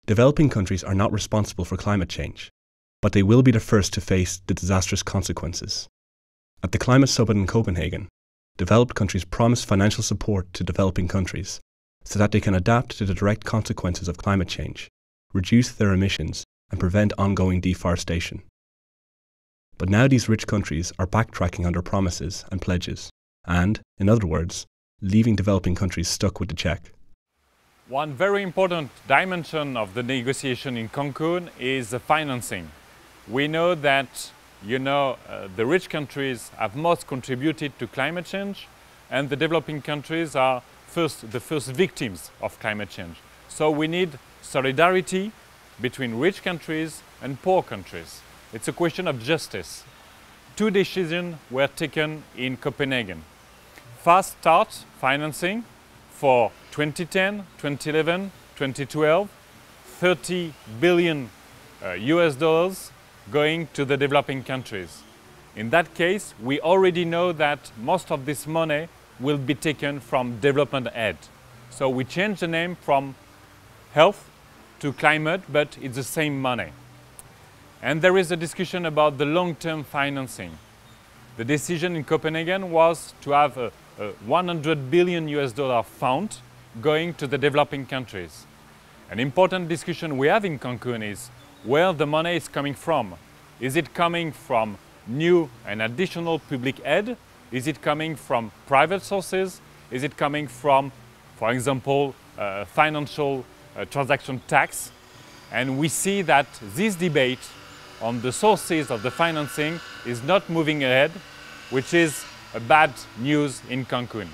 Developing countries are not responsible for climate change, but they will be the first to face the disastrous consequences. At the Climate Summit in Copenhagen, developed countries promised financial support to developing countries so that they can adapt to the direct consequences of climate change, reduce their emissions, and prevent ongoing deforestation. But now these rich countries are backtracking on their promises and pledges, and, in other words, leaving developing countries stuck with the check. One very important dimension of the negotiation in Cancun is the financing. We know that, the rich countries have most contributed to climate change, and the developing countries are the first victims of climate change. So we need solidarity between rich countries and poor countries. It's a question of justice. Two decisions were taken in Copenhagen. Fast start financing for 2010, 2011, 2012, $30 billion going to the developing countries. In that case, we already know that most of this money will be taken from development aid. So we changed the name from health to climate, but it's the same money. And there is a discussion about the long-term financing. The decision in Copenhagen was to have a $100 billion fund going to the developing countries. An important discussion we have in Cancun is where the money is coming from. Is it coming from new and additional public aid? Is it coming from private sources? Is it coming from, for example, financial transaction tax? And we see that this debate on the sources of the financing is not moving ahead, which is a bad news in Cancun.